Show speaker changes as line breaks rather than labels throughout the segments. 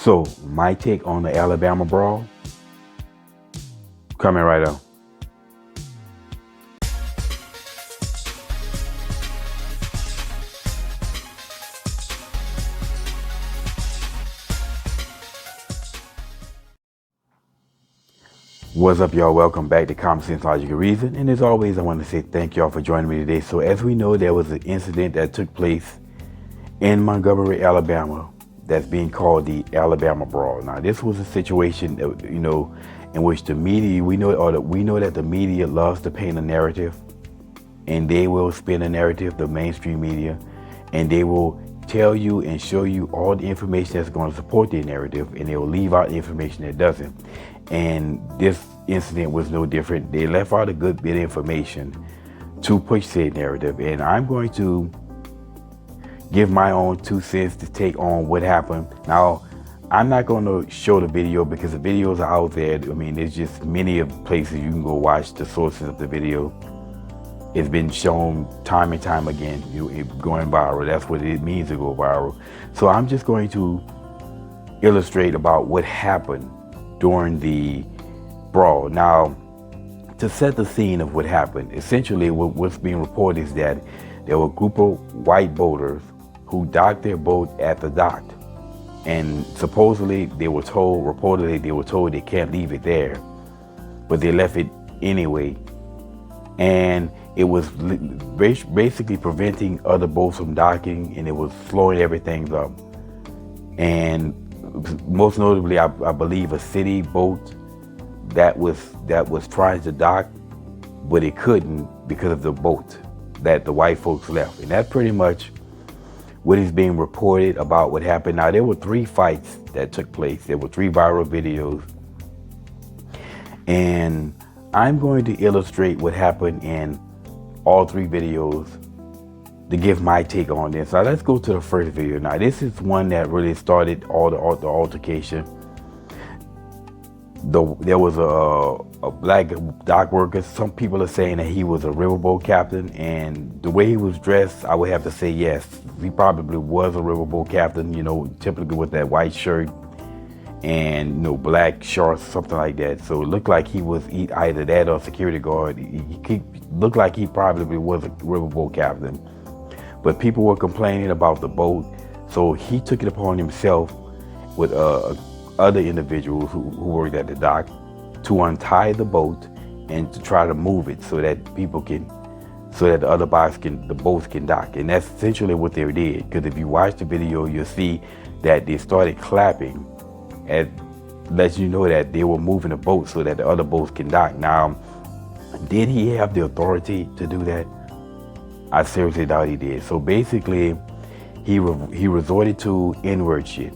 So, my take on the Alabama Brawl, coming right up. What's up, y'all? Welcome back to Common Sense, Logic, and Reason. And as always, I want to say thank y'all for joining me today. So as we know, there was an incident that took place in Montgomery, Alabama, that's being called the Alabama Brawl. Now, this was a situation that, in which the media, we know that the media loves to paint a narrative, and they will spin a narrative, the mainstream media, and they will tell you and show you all the information that's going to support their narrative, and they will leave out the information that doesn't. And this incident was no different. They left out a good bit of information to push said narrative, and I'm going to give my own 2 cents to take on what happened. Now, I'm not going to show the video because the videos are out there. I mean, there's just many of places you can go watch the sources of the video. It's been shown time and time again, going viral. That's what it means to go viral. So I'm just going to illustrate about what happened during the brawl. Now, to set the scene of what happened, essentially what's being reported is that there were a group of white boaters who docked their boat at the dock, and reportedly they were told they can't leave it there, but they left it anyway, and it was basically preventing other boats from docking, and it was slowing everything up. And most notably, I believe a city boat that was trying to dock, but it couldn't because of the boat that the white folks left. And that's pretty much what is being reported about what happened. Now, there were 3 fights that took place. There were 3 viral videos, and I'm going to illustrate what happened in all 3 videos to give my take on this. Now, let's go to the first video. Now, this is one that really started all the altercation. There was a black dock worker. Some people are saying that he was a riverboat captain, and the way he was dressed, I would have to say yes, he probably was a riverboat captain, typically with that white shirt and black shorts, something like that. So it looked like he was either that or security guard. He looked like he probably was a riverboat captain. But people were complaining about the boat, so he took it upon himself with other individuals who worked at the dock to untie the boat and to try to move it so that the other boats can dock. And that's essentially what they did, because if you watch the video, you'll see that they started clapping and lets you know that they were moving the boat so that the other boats can dock. Now, did he have the authority to do that? I seriously doubt he did. So basically, he resorted to N-word shit.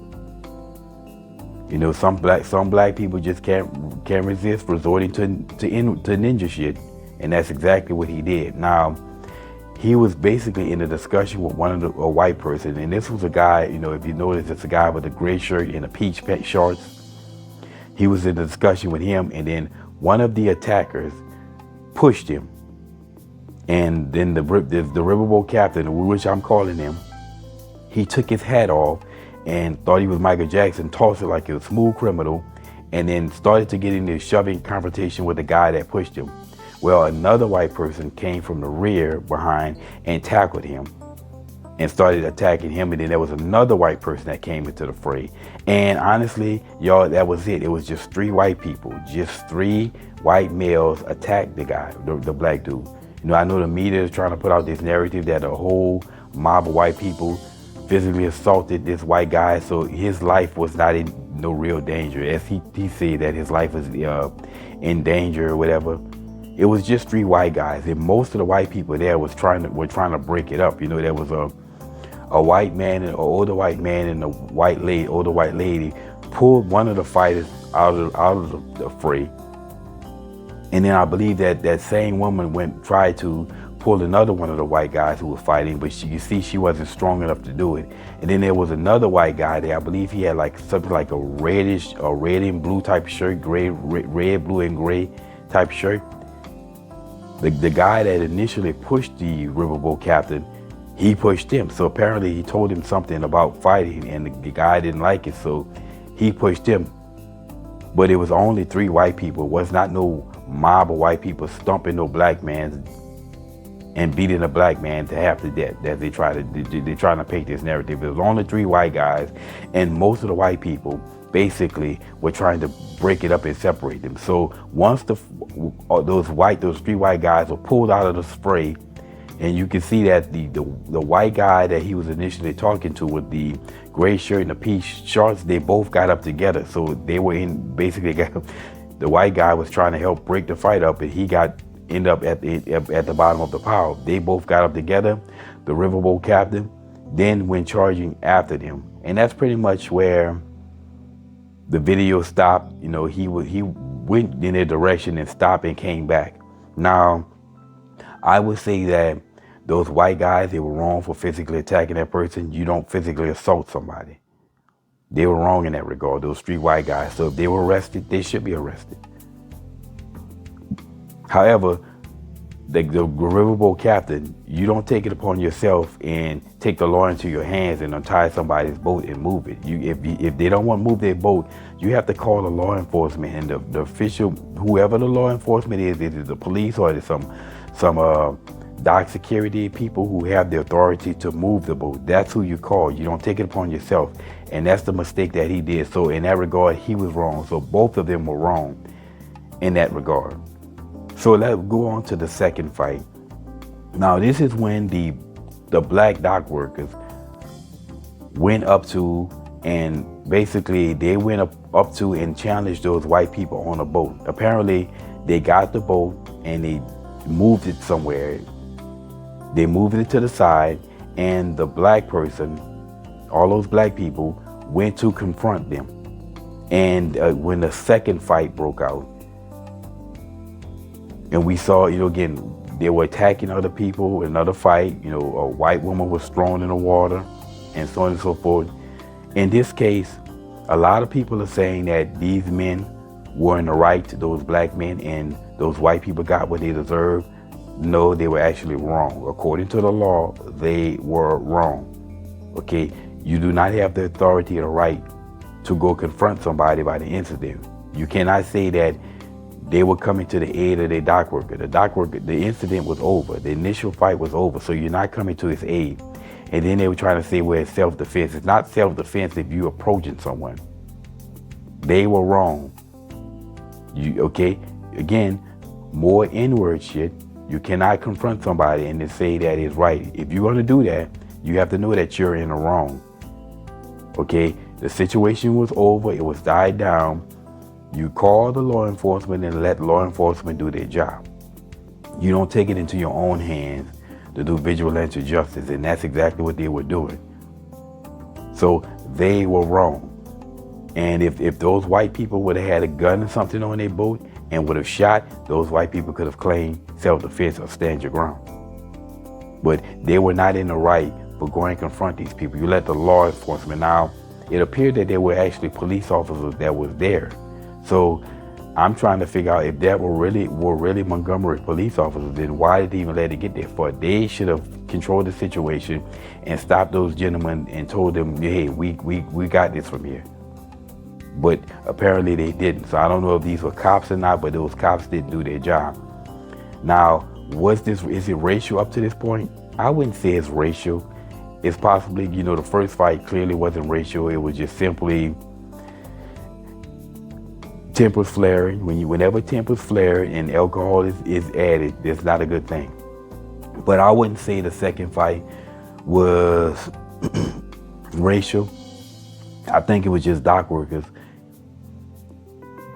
Some black people just can't resist resorting to ninja shit, and that's exactly what he did. Now, he was basically in a discussion with a white person, and this was a guy. If you notice, it's a guy with a gray shirt and a peach shorts. He was in a discussion with him, and then one of the attackers pushed him. And then the riverboat captain, which I'm calling him, he took his hat off and thought he was Michael Jackson, tossed it like a smooth criminal, and then started to get into a shoving confrontation with the guy that pushed him. Well, another white person came from the rear behind and tackled him and started attacking him, and then there was another white person that came into the fray. And honestly, y'all, that was it. It was just 3 white people, just 3 white males attacked the guy, the black dude. I know the media is trying to put out this narrative that a whole mob of white people physically assaulted this white guy, so his life was not in no real danger. As he said that his life was in danger or whatever. It was just 3 white guys, and most of the white people there were trying to break it up. There was a white man, an older white man, and older white lady pulled one of the fighters out of the fray. And then I believe that same woman tried to pull another one of the white guys who was fighting, but she wasn't strong enough to do it. And then there was another white guy there. I believe he had something like a red and blue type shirt, red, blue, and gray type shirt. The guy that initially pushed the riverboat captain, he pushed him. So apparently he told him something about fighting, and the guy didn't like it. So he pushed him. But it was only 3 white people. It was not no mob of white people stomping no black man and beating a black man to half to death that they're trying to paint this narrative. It was only 3 white guys, and most of the white people basically were trying to break it up and separate them. So once those 3 white guys were pulled out of the fray, and you can see that the white guy that he was initially talking to with the gray shirt and the pea shorts, they both got up together. So they were the white guy was trying to help break the fight up, and he ended up at the bottom of the pile. They both got up together. The riverboat captain then went charging after them, and that's pretty much where the video stopped. You know, he went in their direction and stopped and came back. Now, I would say that those white guys, they were wrong for physically attacking that person. You don't physically assault somebody. They were wrong in that regard, those 3 white guys. So if they were arrested, they should be arrested. However, the riverboat captain, you don't take it upon yourself and take the law into your hands and untie somebody's boat and move it. If they don't want to move their boat, you have to call the law enforcement, and the official, whoever the law enforcement is it the police or is some dock security people who have the authority to move the boat. That's who you call. You don't take it upon yourself. And that's the mistake that he did. So in that regard, he was wrong. So both of them were wrong in that regard. So let's go on to the second fight. Now, this is when the black dock workers went up to, and basically they went up to and challenged those white people on a boat. Apparently, they got the boat and they moved it somewhere. They moved it to the side, and the black person, all those black people, went to confront them. And when the second fight broke out, and we saw, again, they were attacking other people. Another fight, a white woman was thrown in the water, and so on and so forth. In this case, a lot of people are saying that these men were in the right, those black men, and those white people got what they deserved. No, they were actually wrong. According to the law, they were wrong. Okay, you do not have the authority or the right to go confront somebody by the incident. You cannot say that they were coming to the aid of their dock worker. The incident was over. The initial fight was over, so you're not coming to his aid. And then they were trying to say, well, it's self-defense. It's not self-defense if you're approaching someone. They were wrong. Okay? Again, more N-word shit. You cannot confront somebody and then say that is right. If you're going to do that, you have to know that you're in the wrong. Okay? The situation was over. It was died down. You call the law enforcement and let law enforcement do their job. You don't take it into your own hands to do vigilante justice, and that's exactly what they were doing. So they were wrong. And if those white people would have had a gun or something on their boat and would have shot, those white people could have claimed self-defense or stand your ground. But they were not in the right for going and confront these people. You let the law enforcement. Now, it appeared that there were actually police officers that was there. So I'm trying to figure out if that were really Montgomery police officers, then why did they even let it get there for? They should have controlled the situation and stopped those gentlemen and told them, hey, we got this from here. But apparently they didn't. So I don't know if these were cops or not, but those cops didn't do their job. Now, is it racial up to this point? I wouldn't say it's racial. It's possibly, the first fight clearly wasn't racial. It was just simply tempers flaring. Whenever tempers flare and alcohol is added, it's not a good thing. But I wouldn't say the second fight was racial. I think it was just dock workers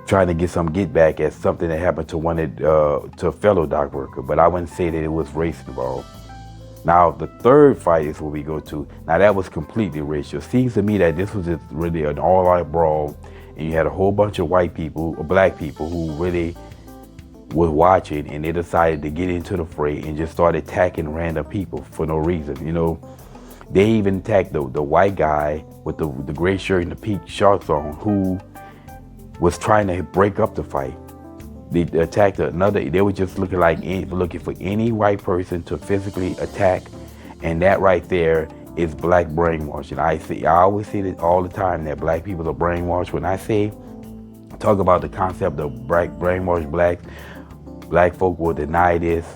trying to get some get back at something that happened to a fellow dock worker. But I wouldn't say that it was race involved. Now, the third fight is what we go to. Now, that was completely racial. Seems to me that this was just really an all-out brawl, and you had a whole bunch of white people, or black people, who really was watching, and they decided to get into the fray and just start attacking random people for no reason. They even attacked the white guy with the gray shirt and the pink shorts on, who was trying to break up the fight. They attacked another. They were just looking for any white person to physically attack, and that right there is black brainwashing. I always say that all the time, that black people are brainwashed. When I talk about the concept of brainwashed blacks, black folk will deny this.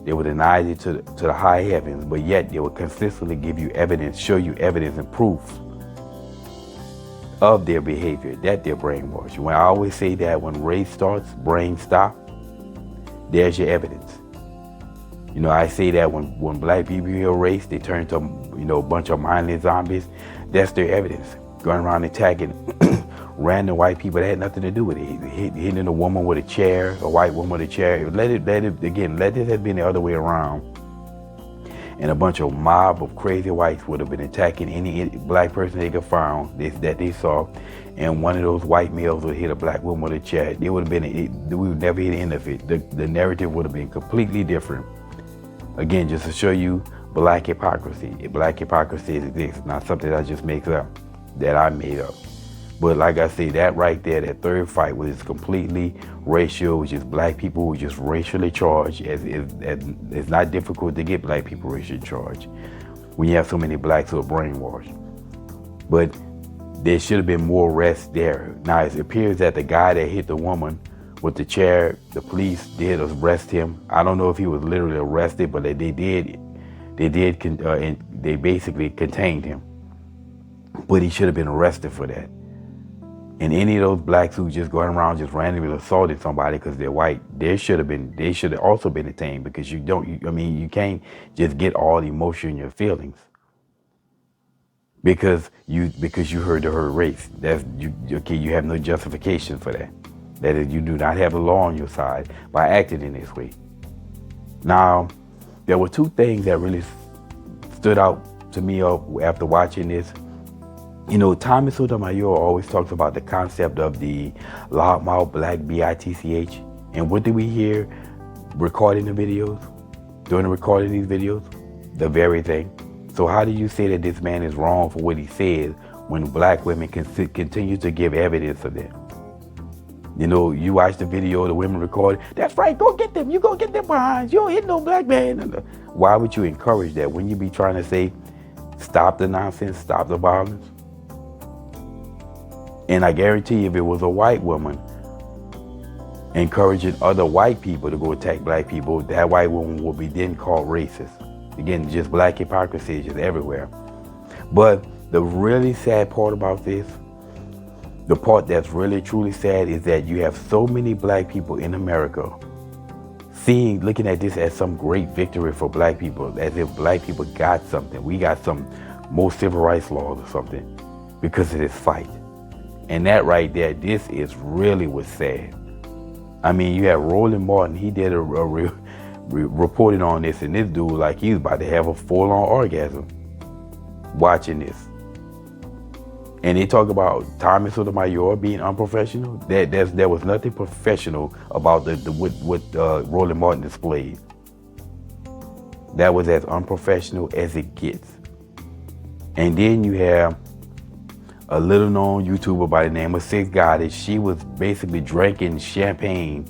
They will deny it to the high heavens, but yet they will consistently give you evidence, show you evidence and proof of their behavior, that they're brainwashed. When I always say that when race starts, brains stop, there's your evidence. You know, I say that when black people hear race, they turn to, a bunch of mindless zombies. That's their evidence. Going around attacking random white people that had nothing to do with it. Hitting a woman with a chair, a white woman with a chair. Let this have been the other way around. And a bunch of mob of crazy whites would have been attacking any black person they could find that they saw. And one of those white males would hit a black woman with a chair. We would never hit the end of it. The narrative would have been completely different. Again, just to show you black hypocrisy. Black hypocrisy exists, not something I just make up, that I made up. But like I say, that right there, that third fight was completely racial, which is black people who are just racially charged. It's not difficult to get black people racially charged when you have so many blacks who are brainwashed. But there should have been more arrests there. Now it appears that the guy that hit the woman with the chair, the police did arrest him. I don't know if he was literally arrested, but they basically contained him. But he should have been arrested for that. And any of those blacks who just going around just randomly assaulting somebody because they're white, they should have also been detained, because you can't just get all the emotion in your feelings because you heard the hurt race. You have no justification for that. That is, you do not have the law on your side by acting in this way. Now, there were two things that really stood out to me after watching this. Thomas Sotomayor always talks about the concept of the loudmouth black BITCH. And what did we hear during the recording of these videos? The very thing. So how do you say that this man is wrong for what he says when black women continue to give evidence of that? You watch the video, the women record, that's right, go get them. You go get them behinds. You don't hit no black man. Why would you encourage that when you be trying to say, stop the nonsense, stop the violence? And I guarantee you, if it was a white woman encouraging other white people to go attack black people, that white woman would be then called racist. Again, just black hypocrisy is just everywhere. But the really sad part about this, the part that's really truly sad, is that you have so many black people in America looking at this as some great victory for black people, as if black people got something. We got some more civil rights laws or something because of this fight. And that right there, this is really what's sad. I mean, you have Roland Martin, he did a reporting on this, and this dude, like, he was about to have a full-on orgasm watching this. And they talk about Thomas Sotomayor being unprofessional. There was nothing professional about what Roland Martin displayed. That was as unprofessional as it gets. And then you have a little known YouTuber by the name of Six Goddess. She was basically drinking champagne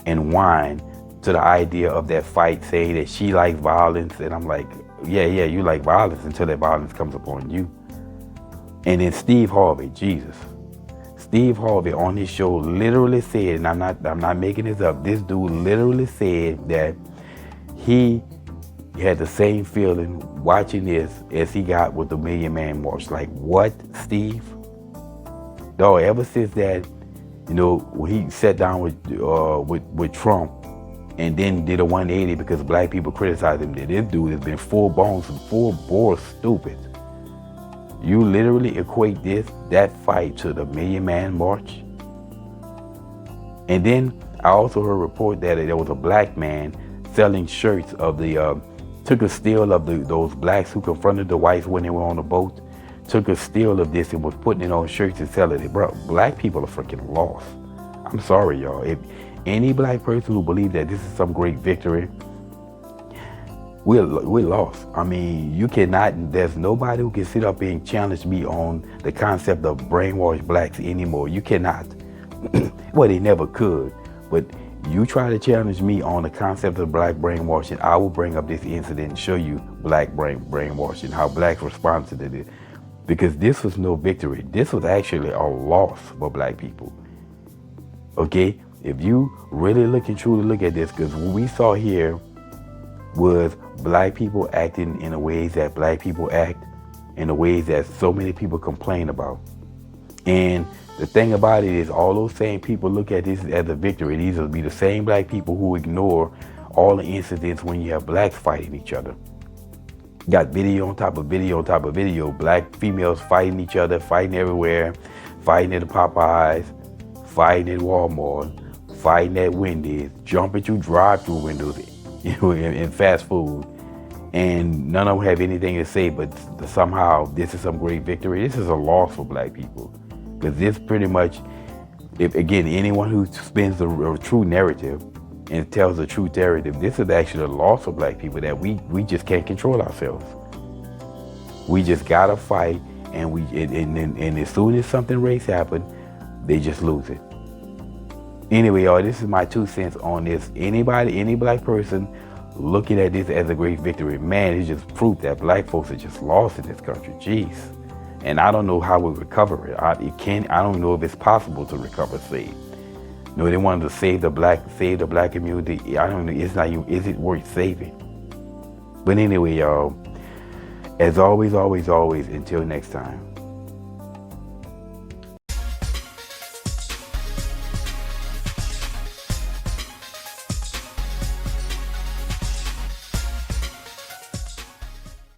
and wine to the idea of that fight, saying that she likes violence. And I'm like, yeah, you like violence until that violence comes upon you. And then Steve Harvey, Jesus. Steve Harvey on his show literally said, and I'm not making this up, this dude literally said that he had the same feeling watching this as he got with the Million Man March. Like, what, Steve? Dog, ever since that, when he sat down with Trump and then did a 180 because black people criticized him, that this dude has been full bore stupid. You literally equate that fight to the Million Man March. And then I also heard a report that there was a black man selling shirts of took a steal of those blacks who confronted the whites when they were on the boat, took a steal of this and was putting it on shirts and selling it. Bro, black people are freaking lost. I'm sorry, y'all. If any black person who believes that this is some great victory, we're lost. I mean, there's nobody who can sit up and challenge me on the concept of brainwashed blacks anymore. You cannot. Well, they never could. But You try to challenge me on the concept of black brainwashing, I will bring up this incident and show you black brainwashing, how blacks responded to this. Because this was no victory. This was actually a loss for black people. Okay? If you really look and truly look at this, because what we saw here was black people acting in the ways that black people act, in the ways that so many people complain about. And the thing about it is, all those same people look at this as a victory. These will be the same black people who ignore all the incidents when you have blacks fighting each other. Got video on top of video on top of video. Black females fighting each other, fighting everywhere, fighting at the Popeyes, fighting at Walmart, fighting at Wendy's, jumping through drive-through windows, in fast food. And none of them have anything to say, but somehow this is some great victory. This is a loss for black people. Because this pretty much, again, anyone who spins a true narrative and tells a true narrative, this is actually a loss for black people, that we just can't control ourselves. We just gotta fight, and as soon as something race happens, they just lose it. Anyway, y'all, this is my 2 cents on this. Any black person looking at this as a great victory, man, it's just proof that black folks are just lost in this country. Jeez. And I don't know how we recover it. I don't know if it's possible to recover, save. No, they wanted to save the black community. I don't know. It's not even. Is it worth saving? But anyway, y'all. As always, always, always. Until next time.